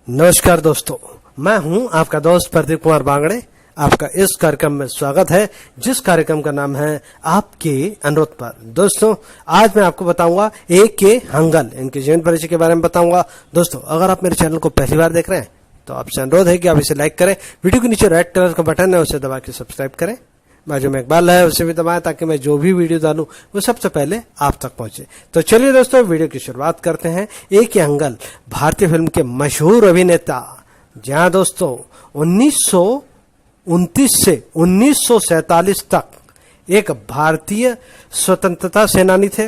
नमस्कार दोस्तों, मैं हूं आपका दोस्त प्रदीप कुमार बांगड़े। आपका इस कार्यक्रम में स्वागत है, जिस कार्यक्रम का नाम है आपके अनुरोध पर। दोस्तों, आज मैं आपको बताऊंगा A.K. हंगल, इनके जीवन परिचय के बारे में बताऊंगा। दोस्तों, अगर आप मेरे चैनल को पहली बार देख रहे हैं तो आपसे अनुरोध है कि आप इसे लाइक करें, वीडियो के नीचे रेड कलर का बटन है उसे दबा के सब्सक्राइब करें, बाजू में एक बेल है उसे भी दबाएं ताकि मैं जो भी वीडियो डालूं वो सबसे पहले आप तक पहुंचे। तो चलिए दोस्तों, वीडियो की शुरुआत करते हैं। A.K. हंगल भारतीय फिल्म के मशहूर अभिनेता, जहां दोस्तों 1929 से 1947 तक एक भारतीय स्वतंत्रता सेनानी थे।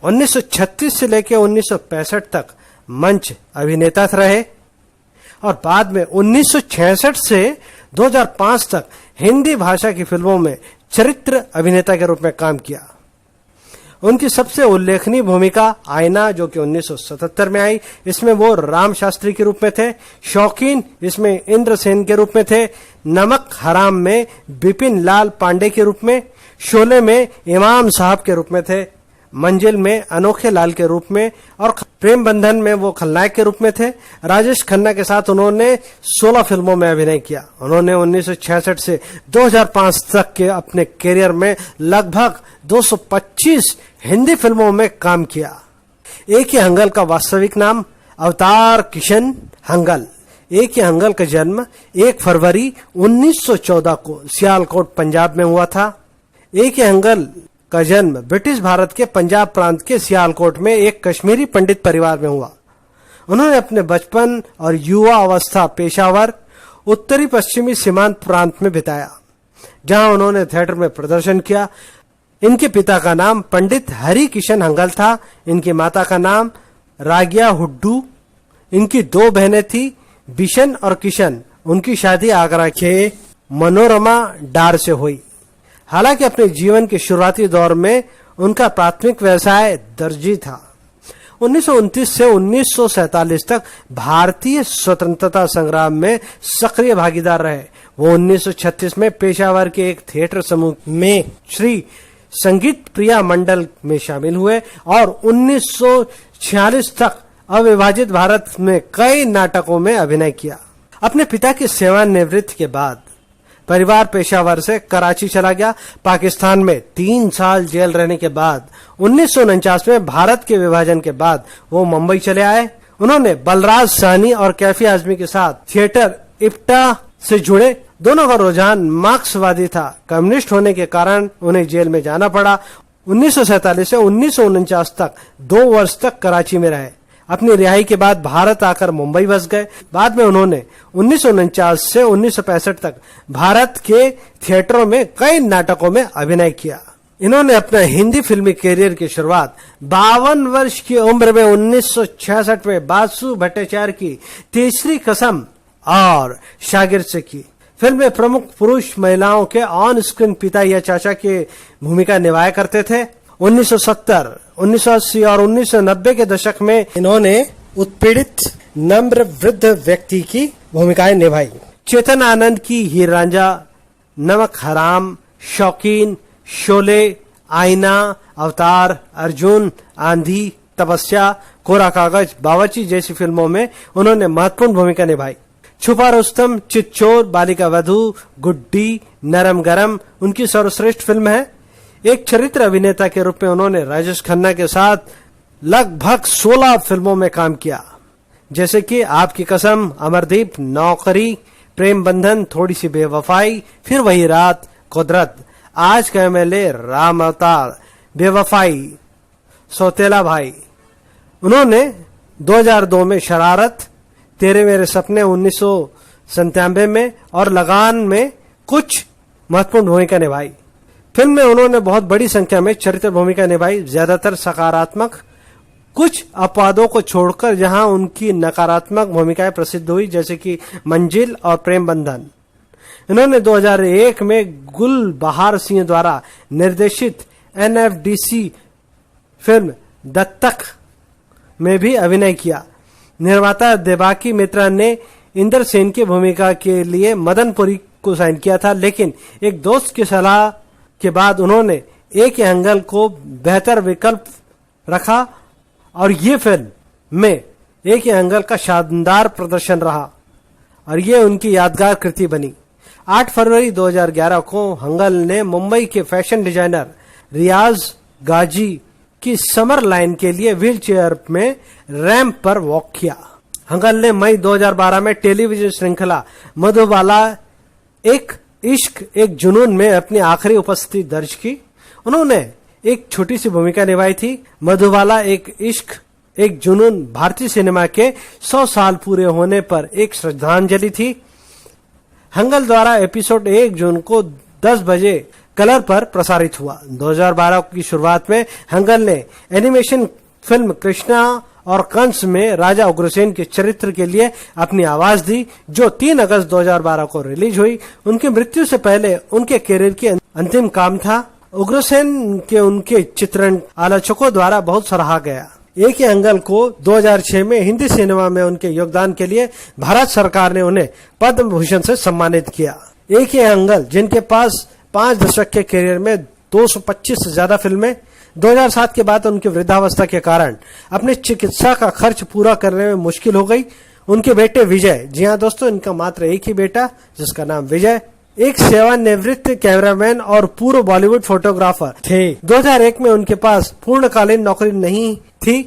1936 से लेकर 1965 तक मंच अभिनेता रहे और बाद में 1966 से 2005 तक हिंदी भाषा की फिल्मों में चरित्र अभिनेता के रूप में काम किया। उनकी सबसे उल्लेखनीय भूमिका आईना, जो कि 1977 में आई, इसमें वो राम शास्त्री के रूप में थे। शौकीन, इसमें इंद्रसेन के रूप में थे। नमक हराम में बिपिन लाल पांडे के रूप में। शोले में इमाम साहब के रूप में थे। मंजिल में अनोखे लाल के रूप में और प्रेम बंधन में वो खलनायक के रूप में थे। राजेश खन्ना के साथ उन्होंने 16 फिल्मों में अभिनय किया। उन्होंने 1966 से 2005 तक के अपने करियर में लगभग 225 हिंदी फिल्मों में काम किया। A.K. हंगल का वास्तविक नाम अवतार किशन हंगल। A.K. हंगल का जन्म 1 फरवरी 1914 को सियालकोट, पंजाब में हुआ था। A.K. हंगल का जन्म ब्रिटिश भारत के पंजाब प्रांत के सियालकोट में एक कश्मीरी पंडित परिवार में हुआ। उन्होंने अपने बचपन और युवा अवस्था पेशावर, उत्तरी पश्चिमी सीमांत प्रांत में बिताया, जहां उन्होंने थिएटर में प्रदर्शन किया। इनके पिता का नाम पंडित हरि किशन हंगल था। इनकी माता का नाम रागिया हुड्डू। इनकी 2 बहनें थी, बिशन और किशन। उनकी शादी आगरा के मनोरमा डार से हुई। हालांकि अपने जीवन के शुरुआती दौर में उनका प्राथमिक व्यवसाय दर्जी था। 1929 से 1947 तक भारतीय स्वतंत्रता संग्राम में सक्रिय भागीदार रहे। वो 1936 में पेशावर के एक थिएटर समूह में श्री संगीत प्रिया मंडल में शामिल हुए और 1946 तक अविभाजित भारत में कई नाटकों में अभिनय किया। अपने पिता की सेवानिवृत्ति के बाद परिवार पेशावर से कराची चला गया। पाकिस्तान में 3 साल जेल रहने के बाद 1949 में भारत के विभाजन के बाद वो मुंबई चले आए। उन्होंने बलराज साहनी और कैफी आजमी के साथ थिएटर इप्टा से जुड़े। दोनों का रुझान मार्क्सवादी था। कम्युनिस्ट होने के कारण उन्हें जेल में जाना पड़ा। 1947 से 1949 तक 2 वर्ष तक कराची में रहे। अपनी रिहाई के बाद भारत आकर मुंबई बस गए। बाद में उन्होंने 1949 से 1965 तक भारत के थिएटरों में कई नाटकों में अभिनय किया। इन्होंने अपना हिंदी फिल्मी करियर की शुरुआत 52 वर्ष की उम्र में 1966 में बासु भट्टाचार्य की तीसरी कसम और शागिर्द से की। फिल्म में प्रमुख पुरुष महिलाओं के ऑन स्क्रीन पिता या चाचा की भूमिका निभाया करते थे। 1970, 1980 और 1990 के दशक में इन्होंने उत्पीड़ित नम्र वृद्ध व्यक्ति की भूमिकाएं निभाई। चेतन आनंद की हीर रांझा, नमक हराम, शौकीन, शोले, आईना, अवतार, अर्जुन, आंधी, तपस्या, कोरा कागज, बावर्ची जैसी फिल्मों में उन्होंने महत्वपूर्ण भूमिका निभाई। छुपा रुस्तम, चितचोर, बालिका वधू, गुड्डी, नरम गरम उनकी सर्वश्रेष्ठ फिल्म है। एक चरित्र अभिनेता के रूप में उन्होंने राजेश खन्ना के साथ लगभग 16 फिल्मों में काम किया, जैसे कि आपकी कसम, अमरदीप, नौकरी, प्रेम बंधन, थोड़ी सी बेवफाई, फिर वही रात, कुदरत, आज का MLA, राम अवतार, बेवफाई, सौतेला भाई। उन्होंने 2002 में शरारत, तेरे मेरे सपने 1997 में और लगान में कुछ महत्वपूर्ण भूमिका निभाई। फिल्म में उन्होंने बहुत बड़ी संख्या में चरित्र भूमिका निभाई, ज्यादातर सकारात्मक, कुछ अपवादों को छोड़कर जहां उनकी नकारात्मक भूमिकाएं प्रसिद्ध हुई, जैसे कि मंजिल और प्रेम बंधन। इन्होंने 2001 में गुल बहार सिंह द्वारा निर्देशित NFDC फिल्म दत्तक में भी अभिनय किया। निर्माता देबाकी मित्रा ने इंद्रसेन की भूमिका के लिए मदनपुरी को साइन किया था, लेकिन एक दोस्त की सलाह के बाद उन्होंने A.K. हंगल को बेहतर विकल्प रखा और ये फिल्म में एक ही हंगल का शानदार प्रदर्शन रहा और ये उनकी यादगार कृति बनी। 8 फरवरी 2011 को हंगल ने मुंबई के फैशन डिजाइनर रियाज गाजी की समर लाइन के लिए व्हील चेयर में रैंप पर वॉक किया। हंगल ने मई 2012 में टेलीविजन श्रृंखला मधुबाला एक इश्क एक जुनून में अपनी आखिरी उपस्थिति दर्ज की। उन्होंने एक छोटी सी भूमिका निभाई थी। मधुबाला एक इश्क एक जुनून भारतीय सिनेमा के 100 साल पूरे होने पर एक श्रद्धांजलि थी। हंगल द्वारा एपिसोड 1 जून को 10 बजे कलर पर प्रसारित हुआ। 2012 की शुरुआत में हंगल ने एनिमेशन फिल्म कृष्णा और कंस में राजा उग्रसेन के चरित्र के लिए अपनी आवाज दी, जो 3 अगस्त 2012 को रिलीज हुई। उनकी मृत्यु से पहले उनके करियर की अंतिम काम था। उग्रसेन के उनके चित्रण आलोचकों द्वारा बहुत सराहा गया। एक ही हंगल को 2006 में हिंदी सिनेमा में उनके योगदान के लिए भारत सरकार ने उन्हें पद्म भूषण से सम्मानित किया। एक ही हंगल जिनके पास 5 दशक के करियर में 225 से ज्यादा फिल्में, 2007 के बाद उनकी वृद्धावस्था के कारण अपने चिकित्सा का खर्च पूरा करने में मुश्किल हो गई। उनके बेटे विजय, जी हाँ दोस्तों, इनका मात्र एक ही बेटा जिसका नाम विजय, एक सेवानिवृत्त कैमरामैन और पूर्व बॉलीवुड फोटोग्राफर थे। 2001 में उनके पास पूर्णकालीन नौकरी नहीं थी।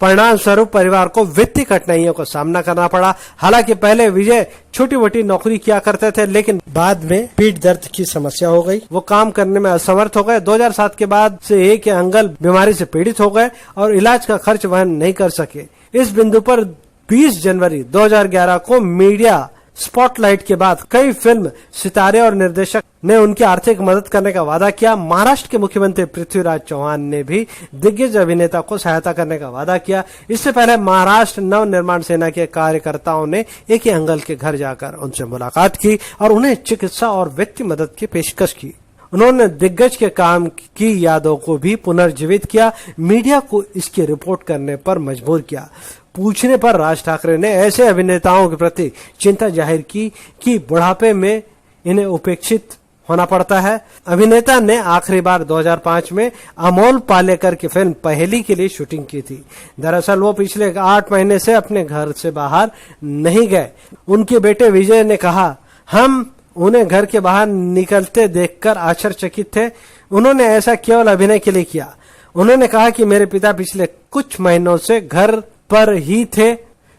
परिणाम स्वरूप परिवार को वित्तीय कठिनाइयों का सामना करना पड़ा। हालांकि पहले विजय छोटी मोटी नौकरी किया करते थे, लेकिन बाद में पीठ दर्द की समस्या हो गई, वो काम करने में असमर्थ हो गए। 2007 के बाद से एक हंगल बीमारी से पीड़ित हो गए और इलाज का खर्च वहन नहीं कर सके। इस बिंदु पर 20 जनवरी 2011 को मीडिया स्पॉटलाइट के बाद कई फिल्म सितारे और निर्देशक ने उनकी आर्थिक मदद करने का वादा किया। महाराष्ट्र के मुख्यमंत्री पृथ्वीराज चौहान ने भी दिग्गज अभिनेता को सहायता करने का वादा किया। इससे पहले महाराष्ट्र नव निर्माण सेना के कार्यकर्ताओं ने एक ही हंगल के घर जाकर उनसे मुलाकात की और उन्हें चिकित्सा और वित्तीय मदद की पेशकश की। उन्होंने दिग्गज के काम की यादों को भी पुनर्जीवित किया। मीडिया को इसकी रिपोर्ट करने पर मजबूर किया। पूछने पर राज ठाकरे ने ऐसे अभिनेताओं के प्रति चिंता जाहिर की कि बुढ़ापे में इन्हें उपेक्षित होना पड़ता है। अभिनेता ने आखिरी बार 2005 में अमोल पालेकर की फिल्म पहेली के लिए शूटिंग की थी। दरअसल वो पिछले 8 महीने से अपने घर से बाहर नहीं गए। उनके बेटे विजय ने कहा, हम उन्हें घर के बाहर निकलते देखकर आश्चर्यचकित थे। उन्होंने ऐसा केवल अभिनय के लिए किया। उन्होंने कहा कि मेरे पिता पिछले कुछ महीनों से घर पर ही थे।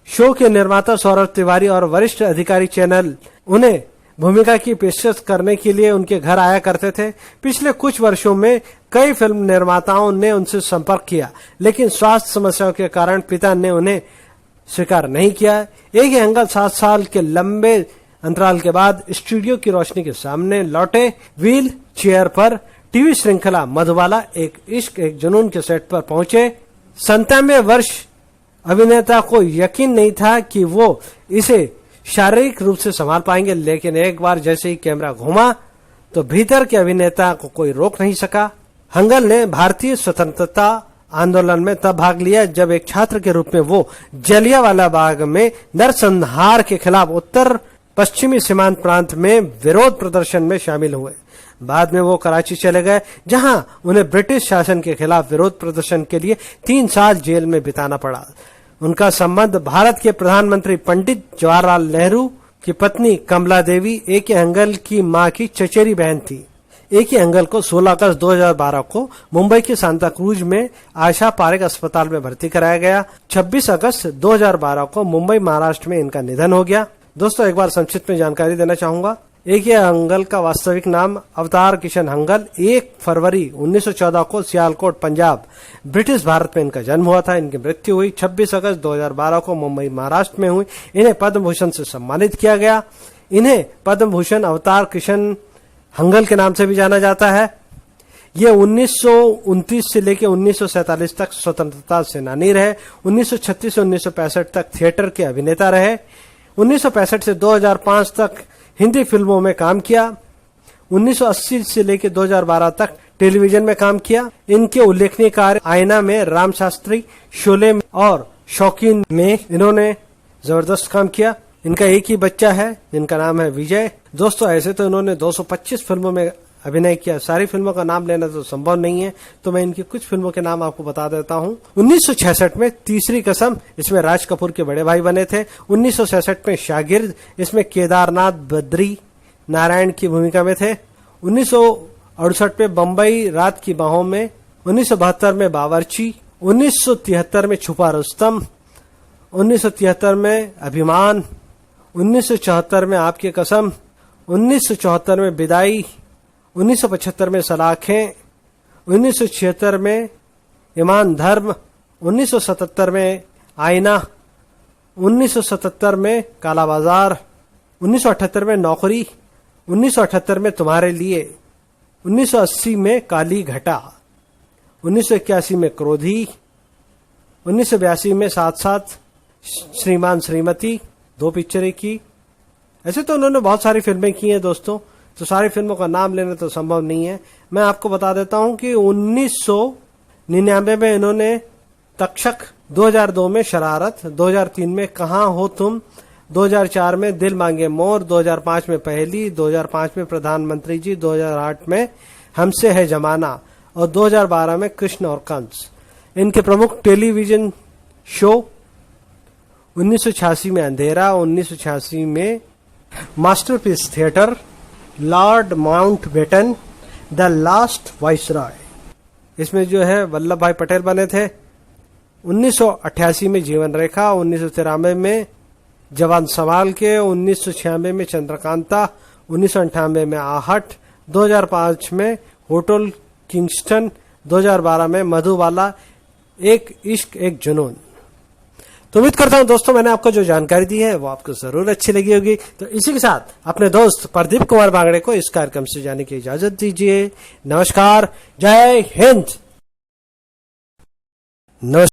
शो के निर्माता सौरभ तिवारी और वरिष्ठ अधिकारी चैनल उन्हें भूमिका की पेशकश करने के लिए उनके घर आया करते थे। पिछले कुछ वर्षों में कई फिल्म निर्माताओं ने उनसे संपर्क किया, लेकिन स्वास्थ्य समस्याओं के कारण पिता ने उन्हें स्वीकार नहीं किया। एक ही हंगल 7 साल के लंबे अंतराल के बाद स्टूडियो की रोशनी के सामने लौटे। व्हील चेयर पर टीवी श्रृंखला मधुबाला एक इश्क एक जुनून के सेट पर पहुंचे। 97 वर्ष अभिनेता को यकीन नहीं था कि वो इसे शारीरिक रूप से संभाल पाएंगे, लेकिन एक बार जैसे ही कैमरा घूमा तो भीतर के अभिनेता को कोई रोक नहीं सका। हंगल ने भारतीय स्वतंत्रता आंदोलन में तब भाग लिया जब एक छात्र के रूप में वो जलियांवाला बाग में नरसंहार के खिलाफ उत्तर पश्चिमी सीमांत प्रांत में विरोध प्रदर्शन में शामिल हुए। बाद में वो कराची चले गए, जहां उन्हें ब्रिटिश शासन के खिलाफ विरोध प्रदर्शन के लिए 3 साल जेल में बिताना पड़ा। उनका संबंध भारत के प्रधानमंत्री पंडित जवाहरलाल नेहरू की पत्नी कमला देवी एक ही हंगल की मां की चचेरी बहन थी। एक ही हंगल को 16 अगस्त 2012 को मुंबई के सांता क्रूज में आशा पारेख अस्पताल में भर्ती कराया गया। 26 अगस्त 2012 को मुंबई महाराष्ट्र में इनका निधन हो गया। दोस्तों, एक बार संक्षिप्त में जानकारी देना चाहूंगा। एक ही हंगल का वास्तविक नाम अवतार किशन हंगल 1 फरवरी 1914 को सियालकोट पंजाब ब्रिटिश भारत में इनका जन्म हुआ था। इनकी मृत्यु हुई 26 अगस्त 2012 को मुंबई महाराष्ट्र में हुई। इन्हें पद्म भूषण से सम्मानित किया गया। इन्हें पद्म भूषण अवतार किशन हंगल के नाम से भी जाना जाता है। ये 1929 से लेकर 1947 तक स्वतंत्रता सेनानी रहे। 1936 से 1965 तक थिएटर के अभिनेता रहे। 1965 से 2005 तक हिंदी फिल्मों में काम किया। 1980 से लेकर 2012 तक टेलीविजन में काम किया। इनके उल्लेखनीय कार्य आईना में, राम शास्त्री, शोले और शौकीन में इन्होंने जबरदस्त काम किया। इनका एक ही बच्चा है जिनका नाम है विजय। दोस्तों, ऐसे तो इन्होंने 225 फिल्मों में अभिनय किया। सारी फिल्मों का नाम लेना तो संभव नहीं है, तो मैं इनकी कुछ फिल्मों के नाम आपको बता देता हूं। 1966 में तीसरी कसम, इसमें राज कपूर के बड़े भाई बने थे। 1966 में शागिर्द, इसमें केदारनाथ बद्री नारायण की भूमिका में थे। 1968 में बंबई रात की बाहों में। 1972 में बावर्ची। 1973 में छुपा रुस्तम। 1973 में अभिमान। 1974 में आपकी कसम। 1974 में विदाई। 1975 में सलाखें। 1976 में ईमान धर्म। 1977 में आईना। 1977 में काला बाजार। 1978 में नौकरी। 1978 में तुम्हारे लिए। 1980 में काली घटा। 1981 में क्रोधी। 1982 में साथ साथ श्रीमान श्रीमती, 2 पिक्चरें की। ऐसे तो उन्होंने बहुत सारी फिल्में की हैं दोस्तों, तो सारी फिल्मों का नाम लेना तो संभव नहीं है। मैं आपको बता देता हूं कि 1999 में इन्होंने तक्षक, 2002 में शरारत, 2003 में कहाँ हो तुम, 2004 में दिल मांगे मोर, 2005 में पहली, 2005 में प्रधानमंत्री जी, 2008 में हमसे है जमाना और 2012 में कृष्ण और कंस। इनके प्रमुख टेलीविजन शो 1986 में अंधेरा, 1986 में masterpiece theatre, Lord Mountbatten, the last viceroy, इसमें जो है वल्लभ भाई पटेल बने थे। 1988 में जीवन रेखा, 1993 में जवान संभाल के, 1996 में चंद्रकांता, 1998 में आहट, 2005 में होटल किंगस्टन, 2012 में मधुबाला, एक इश्क एक जुनून। तो उम्मीद करता हूं दोस्तों मैंने आपको जो जानकारी दी है वो आपको जरूर अच्छी लगी होगी। तो इसी के साथ अपने दोस्त प्रदीप कुमार बांगड़े को इस कार्यक्रम से जाने की इजाजत दीजिए। नमस्कार, जय हिंद। नमस्कार।